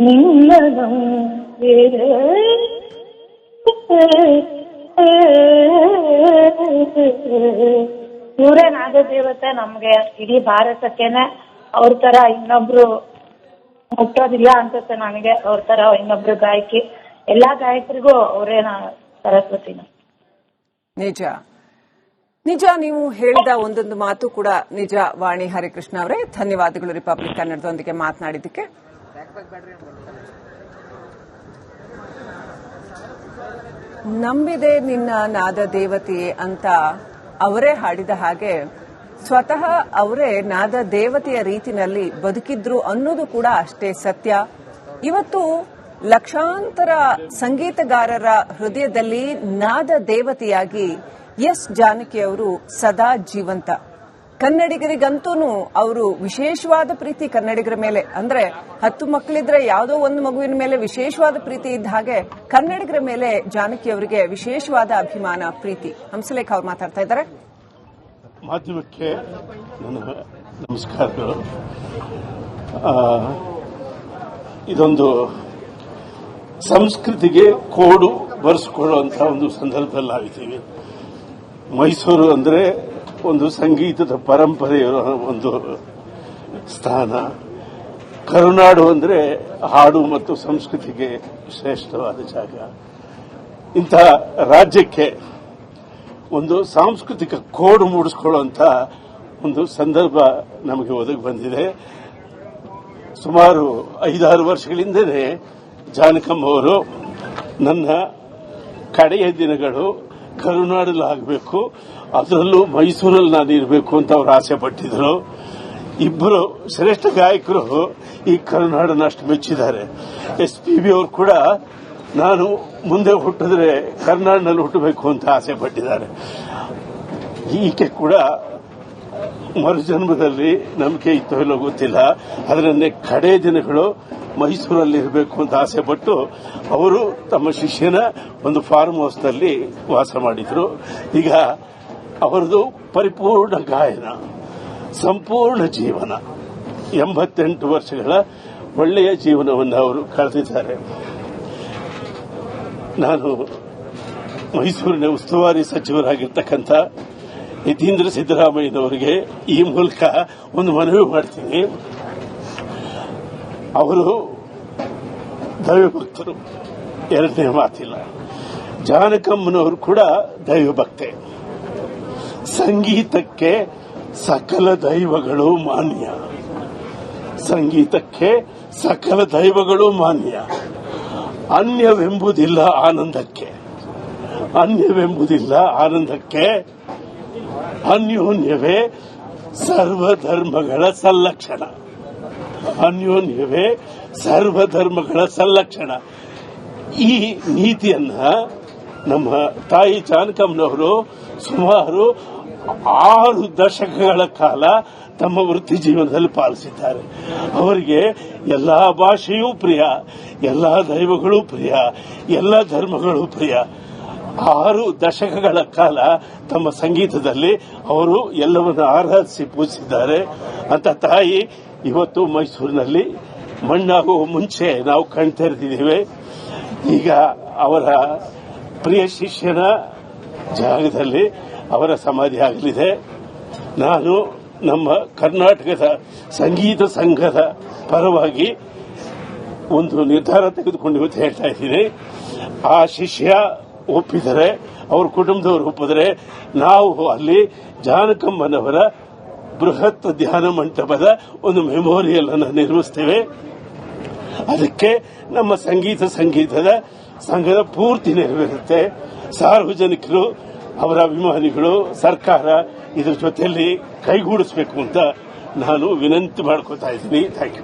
ನಿನ್ನನು ಇವರೇ ನಾಗದೇವತೆ. ನಮ್ಗೆ ಇಡೀ ಭಾರತಕ್ಕೆನೆ ಅವ್ರ ತರ ಇನ್ನೊಬ್ರು ಹುಟ್ಟೋದಿಲ್ಲ ಅನ್ಸುತ್ತೆ ನನಗೆ. ಅವ್ರ ತರ ಇನ್ನೊಬ್ರು ಗಾಯಕಿ, ಎಲ್ಲಾ ಗಾಯಕರಿಗೂ ಅವರೇ ಸರಸ್ವತಿನ. ನಿಜ ನಿಜ, ನೀವು ಹೇಳಿದ ಒಂದೊಂದು ಮಾತು ಕೂಡ ನಿಜ. ವಾಣಿ ಹರಿಕೃಷ್ಣ ಅವರೇ, ಧನ್ಯವಾದಗಳು ರಿಪಬ್ಲಿಕ್ ಕನ್ನಡದೊಂದಿಗೆ ಮಾತನಾಡಿದ್ದಕ್ಕೆ. ನಂಬಿದೆ ನಿನ್ನ ನಾದ ದೇವತೆಯೇ ಅಂತ ಅವರೇ ಹಾಡಿದ ಹಾಗೆ ಸ್ವತಃ ಅವರೇ ನಾದ ದೇವತೆಯ ರೀತಿನಲ್ಲಿ ಬದುಕಿದ್ರು ಅನ್ನೋದು ಕೂಡ ಅಷ್ಟೇ ಸತ್ಯ. ಇವತ್ತು ಲಕ್ಷಾಂತರ ಸಂಗೀತಗಾರರ ಹೃದಯದಲ್ಲಿ ನಾದ ದೇವತೆಯಾಗಿ ಎಸ್ ಜಾನಕಿ ಅವರು ಸದಾ ಜೀವಂತ. ಕನ್ನಡಿಗರಿಗಂತೂ ಅವರು ವಿಶೇಷವಾದ ಪ್ರೀತಿ ಕನ್ನಡಿಗರ ಮೇಲೆ. ಅಂದ್ರೆ 10 ಮಕ್ಕಳಿದ್ರೆ ಯಾವುದೋ ಒಂದು ಮಗುವಿನ ಮೇಲೆ ವಿಶೇಷವಾದ ಪ್ರೀತಿ ಇದ್ದ ಹಾಗೆ ಕನ್ನಡಿಗರ ಮೇಲೆ ಜಾನಕಿ ಅವರಿಗೆ ವಿಶೇಷವಾದ ಅಭಿಮಾನ, ಪ್ರೀತಿ. ಹಂಸಲೇಖ ಅವ್ರು ಮಾತಾಡ್ತಾ ಇದ್ದಾರೆ. ಮಾಧ್ಯಮಕ್ಕೆ ನನ್ನ ನಮಸ್ಕಾರಗಳು. ಇದೊಂದು ಸಂಸ್ಕೃತಿಗೆ ಕೋಡು ಬರೆಸಿಕೊಳ್ಳುವಂತಹ ಒಂದು ಸಂದರ್ಭದಲ್ಲಿ ನಾವಿದ್ದೀವಿ. ಮೈಸೂರು ಅಂದ್ರೆ ಒಂದು ಸಂಗೀತದ ಪರಂಪರೆಯ ಒಂದು ಸ್ಥಾನ. ಕರುನಾಡು ಅಂದ್ರೆ ಹಾಡು ಮತ್ತು ಸಂಸ್ಕೃತಿಗೆ ಶ್ರೇಷ್ಠವಾದ ಜಾಗ. ಇಂತಹ ರಾಜ್ಯಕ್ಕೆ ಒಂದು ಸಾಂಸ್ಕೃತಿಕ ಕೋಡ್ ಮೂಡಿಸಿಕೊಳ್ಳುವಂತ ಒಂದು ಸಂದರ್ಭ ನಮಗೆ ಒದಗಿ ಬಂದಿದೆ. ಸುಮಾರು 5-6 ವರ್ಷಗಳಿಂದಲೇ ಜಾನಕಮ್ಮ ಅವರು ನನ್ನ ಕಡೆಯ ದಿನಗಳು ಕರುನಾಡಲ್ಲಿ ಆಗಬೇಕು, ಅದರಲ್ಲೂ ಮೈಸೂರಲ್ಲಿ ನಾನು ಇರಬೇಕು ಅಂತ ಅವರು ಆಸೆ ಪಟ್ಟಿದ್ರು. ಇಬ್ಬರು ಶ್ರೇಷ್ಠ ಗಾಯಕರು ಈ ಕರುನಾಡನ್ನು ಅಷ್ಟು ಮೆಚ್ಚಿದ್ದಾರೆ. SPB ಅವರು ಕೂಡ ನಾನು ಮುಂದೆ ಹುಟ್ಟಿದ್ರೆ ಕರ್ನಾಟಕದಲ್ಲಿ ಹುಟ್ಟಬೇಕು ಅಂತ ಆಸೆ ಪಟ್ಟಿದ್ದಾರೆ. ಈಕೆ ಕೂಡ ಮರುಜನ್ಮದಲ್ಲಿ ನಂಬಿಕೆ ಇತ್ತೋ ಇಲ್ಲೋ ಗೊತ್ತಿಲ್ಲ, ಅದರನ್ನೇ ಕಡೆ ದಿನಗಳು ಮೈಸೂರಲ್ಲಿ ಇರಬೇಕು ಅಂತ ಆಸೆ ಪಟ್ಟು ಅವರು ತಮ್ಮ ಶಿಷ್ಯನ ಒಂದು ಫಾರ್ಮ್ ಹೌಸ್ನಲ್ಲಿ ವಾಸ ಮಾಡಿದ್ರು. ಈಗ ಅವರದು ಪರಿಪೂರ್ಣ ಗಾಯನ, ಸಂಪೂರ್ಣ ಜೀವನ, 88 ವರ್ಷಗಳ ಒಳ್ಳೆಯ ಜೀವನವನ್ನು ಅವರು ಕಳೆದಿದ್ದಾರೆ. ನಾನು ಮೈಸೂರಿನ ಉಸ್ತುವಾರಿ ಸಚಿವರಾಗಿರ್ತಕ್ಕಂಥ ಯತೀಂದ್ರ ಸಿದ್ದರಾಮಯ್ಯನವರಿಗೆ ಈ ಮೂಲಕ ಒಂದು ಮನವಿ ಮಾಡ್ತೀನಿ. ಅವರು ದೈವಭಕ್ತರು, ಎರಡನೇ ಮಾತಿಲ್ಲ. ಜಾನಕಮ್ಮನವರು ಕೂಡ ದೈವಭಕ್ತೆ. ಸಂಗೀತಕ್ಕೆ ಸಕಲ ದೈವಗಳು ಮಾನ್ಯ, ಸಂಗೀತಕ್ಕೆ ಸಕಲ ದೈವಗಳು ಮಾನ್ಯ. ಅನ್ಯವೆಂಬುದಿಲ್ಲ ಆನಂದಕ್ಕೆ, ಅನ್ಯವೆಂಬುದಿಲ್ಲ ಆನಂದಕ್ಕೆ. ಅನ್ಯೋನ್ಯವೇ ಸರ್ವಧರ್ಮಗಳ ಸಂಲಕ್ಷಣ, ಅನ್ಯೋನ್ಯವೇ ಸರ್ವಧರ್ಮಗಳ ಸಂಲಕ್ಷಣ. ಈ ನೀತಿಯನ್ನ ನಮ್ಮ ತಾಯಿ ಜಾನಕಮ್ಮನವರು ಸುಮಾರು 6 ದಶಕಗಳ ಕಾಲ ತಮ್ಮ ವೃತ್ತಿ ಜೀವನದಲ್ಲಿ ಪಾಲಿಸಿದ್ದಾರೆ. ಅವರಿಗೆ ಎಲ್ಲಾ ಭಾಷೆಯೂ ಪ್ರಿಯ, ಎಲ್ಲಾ ದೈವಗಳು ಪ್ರಿಯ, ಎಲ್ಲ ಧರ್ಮಗಳು ಪ್ರಿಯ. 6 ದಶಕಗಳ ಕಾಲ ತಮ್ಮ ಸಂಗೀತದಲ್ಲಿ ಅವರು ಎಲ್ಲವನ್ನು ಆರಾಧಿಸಿ ಪೂಜಿಸಿದ್ದಾರೆ ಅಂತ ತಾಯಿ ಇವತ್ತು ಮೈಸೂರಿನಲ್ಲಿ ಮಣ್ಣಾಗುವ ಮುಂಚೆ ನಾವು ಕಣ್ತೆರೆದಿದ್ದೇವೆ. ಈಗ ಅವರ ಪ್ರಿಯ ಶಿಷ್ಯನ ಜಾಗದಲ್ಲಿ ಅವರ ಸಮಾಧಿ ಆಗಲಿದೆ. ನಾನು ನಮ್ಮ ಕರ್ನಾಟಕದ ಸಂಗೀತ ಸಂಘದ ಪರವಾಗಿ ಒಂದು ನಿರ್ಧಾರ ತೆಗೆದುಕೊಂಡು ಇವತ್ತು ಹೇಳ್ತಾ ಇದ್ದೀನಿ. ಆ ಶಿಷ್ಯ ಒಪ್ಪಿದರೆ, ಅವ್ರ ಕುಟುಂಬದವರು ಒಪ್ಪಿದರೆ, ನಾವು ಅಲ್ಲಿ ಜಾನಕಮ್ಮನವರ ಬೃಹತ್ ಧ್ಯಾನ ಮಂಟಪದ ಒಂದು ಮೆಮೋರಿಯಲ್ ಅನ್ನು ನಿರ್ಮಿಸ್ತೇವೆ. ಅದಕ್ಕೆ ನಮ್ಮ ಸಂಗೀತದ ಸಂಘದ ಪೂರ್ತಿ ನೆರವೇರುತ್ತೆ. ಸಾರ್ವಜನಿಕರು, ಅವರ ಅಭಿಮಾನಿಗಳು, ಸರ್ಕಾರ ಇದರ ಜೊತೆಯಲ್ಲಿ ಕೈಗೂಡಿಸಬೇಕು ಅಂತ ನಾನು ವಿನಂತಿ ಮಾಡ್ಕೋತಾ ಇದ್ದೀನಿ. Thank you.